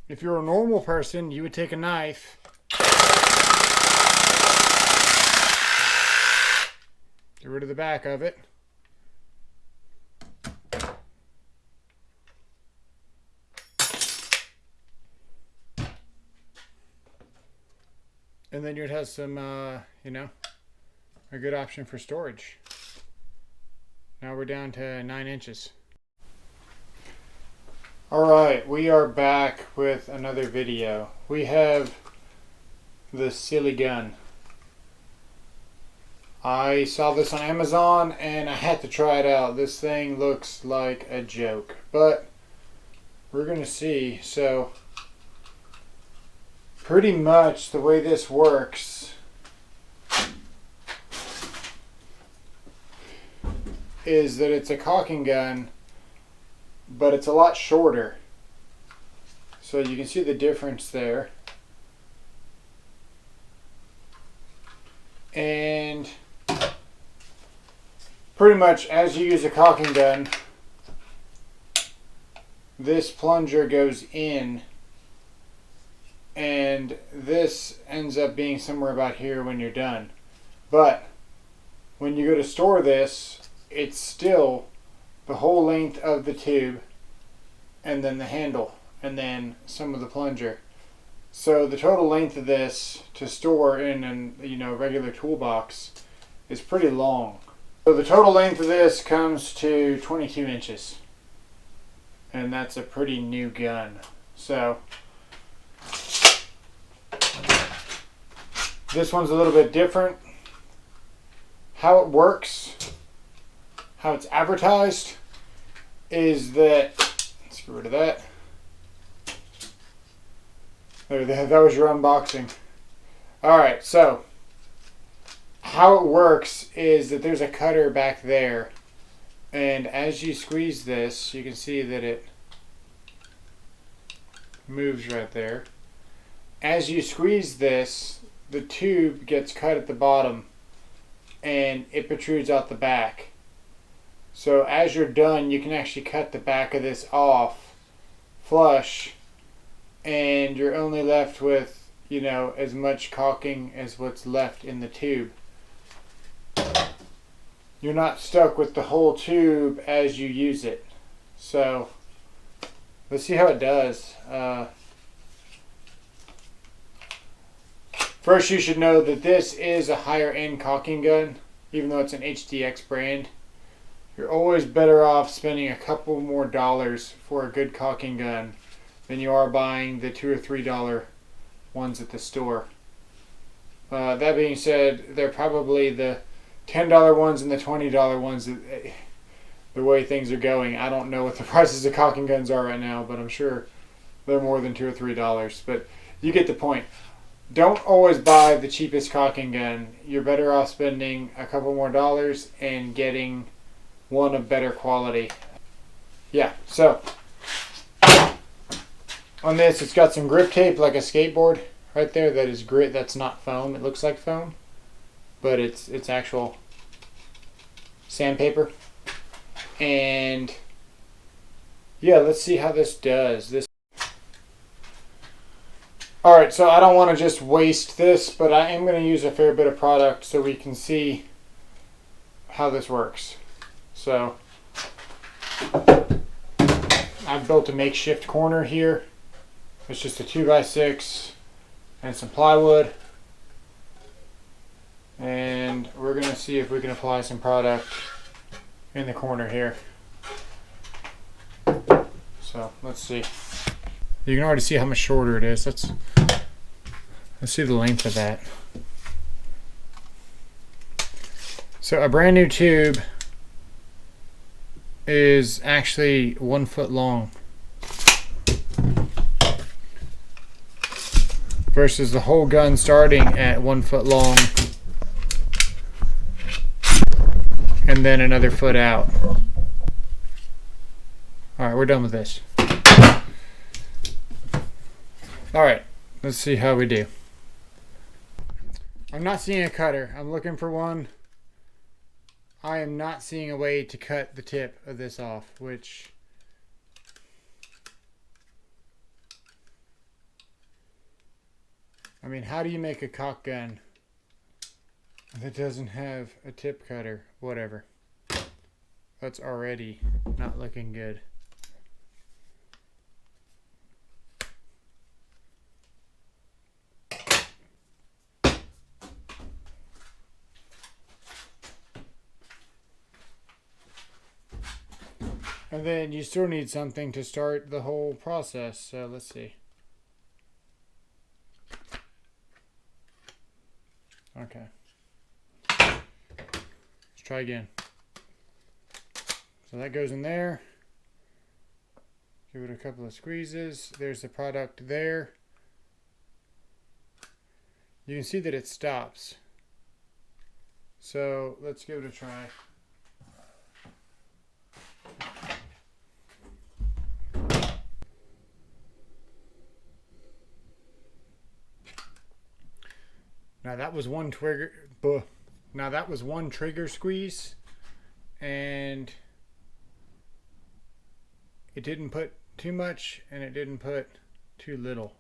If you're a normal person, you would take a knife, get rid of the back of it, and then you'd have some, you know, a good option for storage. Now we're down to 9 inches. Alright, we are back with another video. We have the silly gun. I saw this on Amazon and I had to try it out. This thing looks like a joke, but we're gonna see. So pretty much the way this works is that it's a caulking gun, but it's a lot shorter. So you can see the difference there. And pretty much as you use a caulking gun, this plunger goes in, and this ends up being somewhere about here when you're done. But when you go to store this, it's still the whole length of the tube, and then the handle, and then some of the plunger. So the total length of this to store in a regular toolbox is pretty long. So the total length of this comes to 22 inches, and that's a pretty new gun. So this one's a little bit different. How it works, how it's advertised, is that, let's get rid of that. There, that was your unboxing. Alright, so how it works is that there's a cutter back there, and as you squeeze this, you can see that it moves right there. As you squeeze this, the tube gets cut at the bottom and it protrudes out the back. So as you're done, you can actually cut the back of this off flush, and you're only left with, as much caulking as what's left in the tube. You're not stuck with the whole tube as you use it. So let's see how it does. First, you should know that this is a higher end caulking gun, even though it's an HDX brand. You're always better off spending a couple more dollars for a good caulking gun than you are buying the $2 or $3 ones at the store. That being said, they're probably the $10 ones and the $20 ones. The way things are going, I don't know what the prices of caulking guns are right now, but I'm sure they're more than $2 or $3. But you get the point. Don't always buy the cheapest caulking gun. You're better off spending a couple more dollars and getting one of better quality. Yeah, so on this, it's got some grip tape like a skateboard right there. That is grit. That's not foam. It looks like foam, but it's actual sandpaper. And yeah, let's see how this does. Alright, so I don't want to just waste this, but I am going to use a fair bit of product so we can see how this works. So I've built a makeshift corner here. It's just a 2x6 and some plywood. And we're going to see if we can apply some product in the corner here. So let's see. You can already see how much shorter it is. Let's see the length of that. So a brand new tube is actually 1 foot long versus the whole gun starting at 1 foot long and then another foot out. Alright, we're done with this. Alright, let's see how we do. I'm not seeing a cutter. I'm looking for one. I am not seeing a way to cut the tip of this off, which I mean, how do you make a caulk gun that doesn't have a tip cutter? Whatever. That's already not looking good. And then you still need something to start the whole process. So let's see. Okay. Let's try again. So that goes in there. Give it a couple of squeezes. There's the product there. You can see that it stops. So let's give it a try. Now that was one trigger. Now that was one trigger squeeze, and it didn't put too much, and it didn't put too little.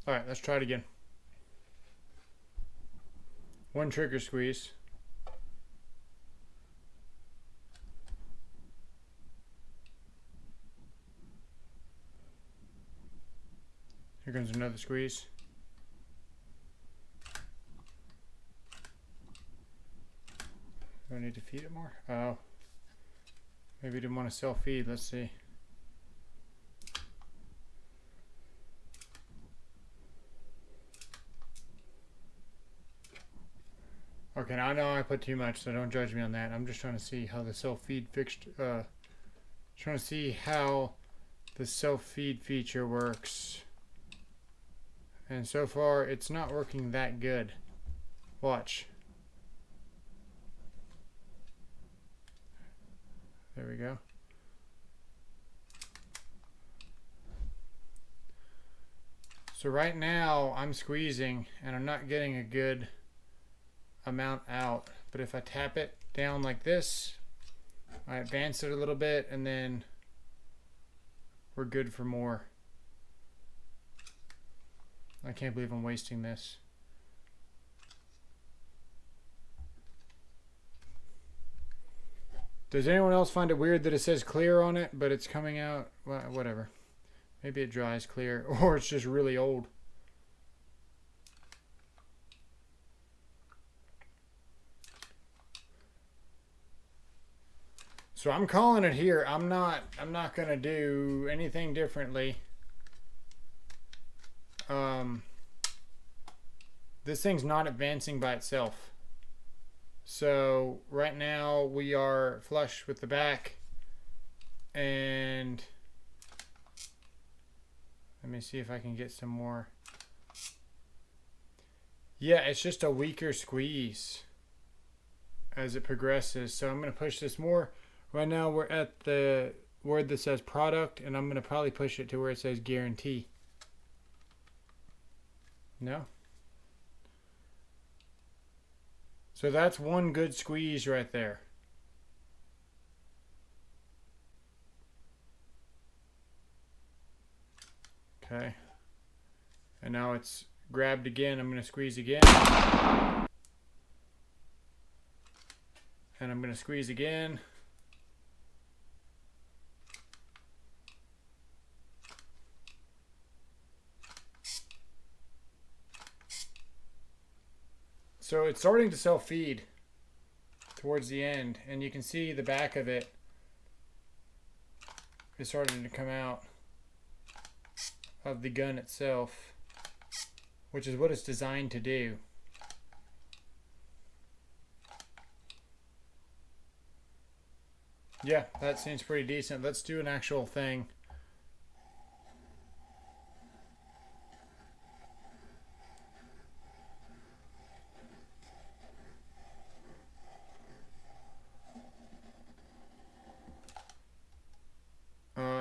All right, let's try it again. One trigger squeeze. Here comes another squeeze. Do I need to feed it more? Oh. Maybe it didn't want to self-feed. Let's see. Okay, now I know I put too much, so don't judge me on that. I'm just trying to see how the self-feed trying to see how the self-feed feature works. And so far, it's not working that good. Watch. There we go. So right now, I'm squeezing, and I'm not getting a good amount out. But if I tap it down like this, I advance it a little bit, and then we're good for more. I can't believe I'm wasting this. Does anyone else find it weird that it says clear on it, but it's coming out? Well, whatever. Maybe it dries clear, or it's just really old. So I'm calling it here. I'm not gonna do anything differently. This thing's not advancing by itself. So right now we are flush with the back, and let me see if I can get some more. Yeah, it's just a weaker squeeze as it progresses. So I'm going to push this more. Right now we're at the word that says product, and I'm going to probably push it to where it says guarantee. No? So that's one good squeeze right there. Okay. And now it's grabbed again. I'm going to squeeze again. And I'm going to squeeze again. So it's starting to self-feed towards the end, and you can see the back of it is starting to come out of the gun itself, which is what it's designed to do. Yeah, that seems pretty decent. Let's do an actual thing.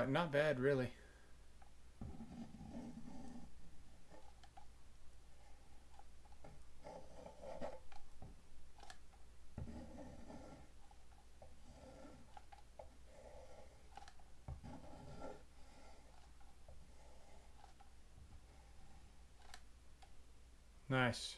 Not bad, really. Nice.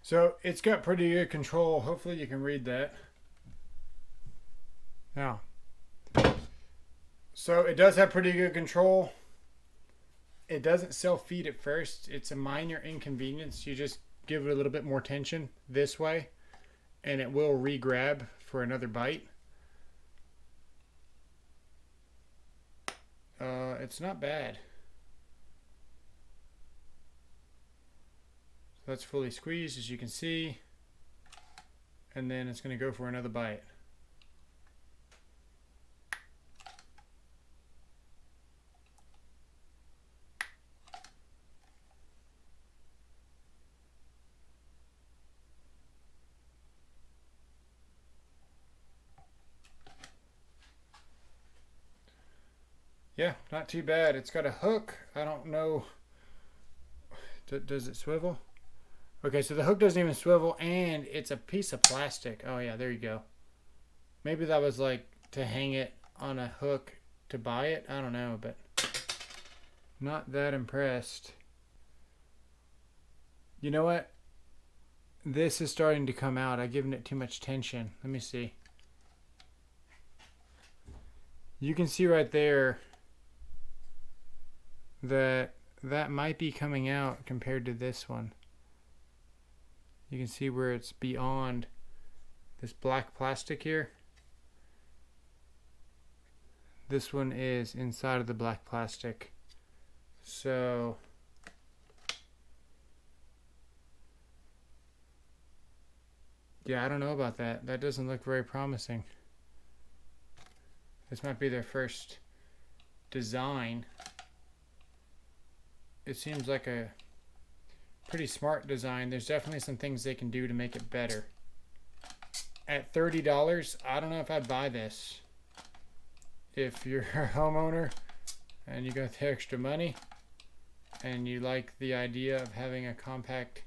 So it's got pretty good control. Hopefully you can read that. Now, so it does have pretty good control. It doesn't self-feed at first. It's a minor inconvenience. You just give it a little bit more tension this way and it will re-grab for another bite. It's not bad. So that's fully squeezed, as you can see, and then it's going to go for another bite. Yeah, not too bad. It's got a hook. I don't know. Does it swivel? Okay, so the hook doesn't even swivel, and it's a piece of plastic. Oh yeah, there you go. Maybe that was like to hang it on a hook to buy it. I don't know, but not that impressed. You know what? This is starting to come out. I've given it too much tension. Let me see. You can see right there that might be coming out compared to this one. You can see where it's beyond this black plastic here. This one is inside of the black plastic. So yeah, I don't know about that. That doesn't look very promising. This might be their first design. It seems like a pretty smart design. There's definitely some things they can do to make it better. At $30, I don't know if I'd buy this. If you're a homeowner and you got the extra money and you like the idea of having a compact,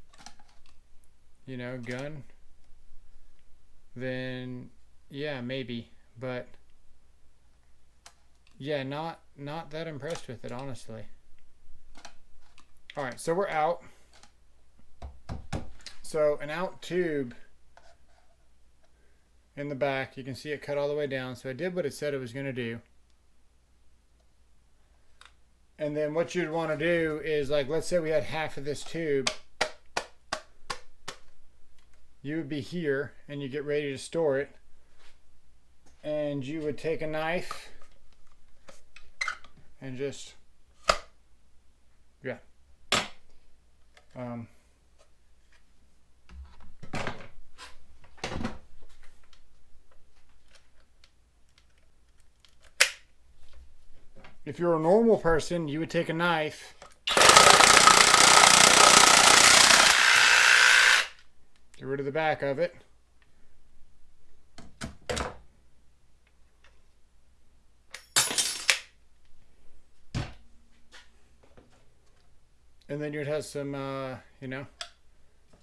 you know, gun, then yeah, maybe. But yeah, not that impressed with it, honestly. All right, so we're out. So an out tube in the back, you can see it cut all the way down. So it did what it said it was going to do. And then what you'd want to do is, like, let's say we had half of this tube. You would be here and you get ready to store it. And you would take a knife and just, yeah. If you're a normal person, you would take a knife, get rid of the back of it, and then you'd have some, you know,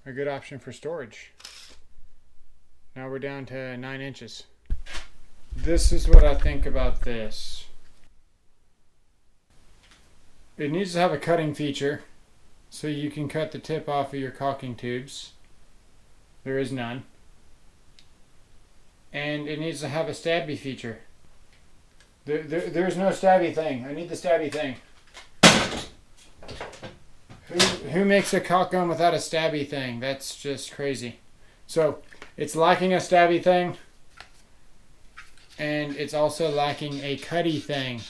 a good option for storage. Now we're down to 9 inches. This is what I think about this. It needs to have a cutting feature so you can cut the tip off of your caulking tubes. There is none. And it needs to have a stabby feature. There's no stabby thing. I need the stabby thing. Who makes a caulk gun without a stabby thing? That's just crazy. So it's lacking a stabby thing, and it's also lacking a cutty thing.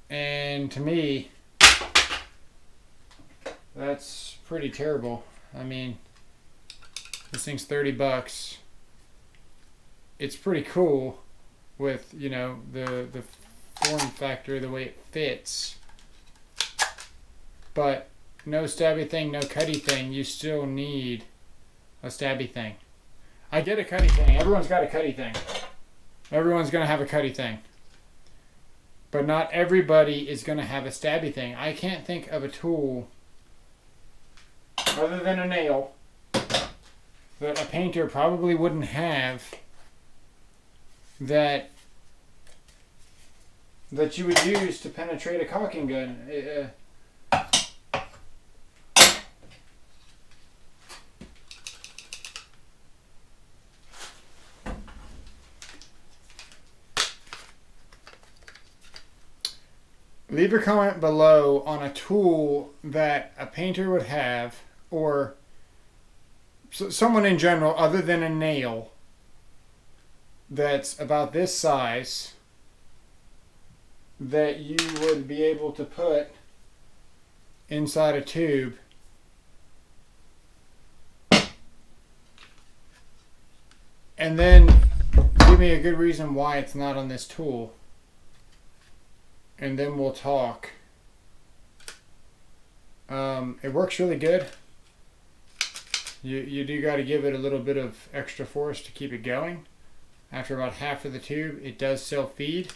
And to me, that's pretty terrible. I mean, this thing's 30 bucks. It's pretty cool with, you know, the form factor, the way it fits. But no stabby thing, no cutty thing. You still need a stabby thing. I get a cutty thing. Everyone's got a cutty thing. Everyone's going to have a cutty thing. But not everybody is going to have a stabby thing. I can't think of a tool other than a nail, that a painter probably wouldn't have that you would use to penetrate a caulking gun. Leave a comment below on a tool that a painter would have, or someone in general other than a nail, that's about this size that you would be able to put inside a tube and then give me a good reason why it's not on this tool, and then we'll talk. It works really good. You do got to give it a little bit of extra force to keep it going. After about half of the tube, it does self-feed,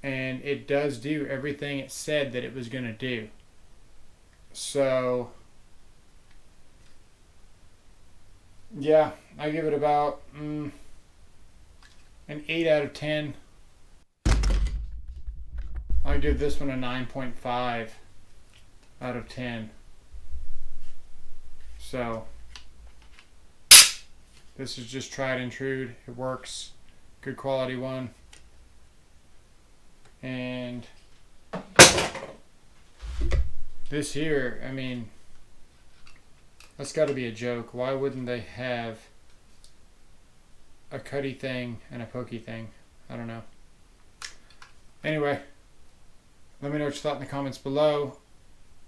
and it does do everything it said that it was going to do. So yeah, I give it about an 8 out of 10. I give this one a 9.5 out of 10. So this is just tried and true. It works. Good quality one. And this here, I mean, that's got to be a joke. Why wouldn't they have a cutty thing and a pokey thing? I don't know. Anyway, let me know what you thought in the comments below.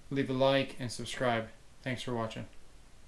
Leave a like and subscribe. Thanks for watching.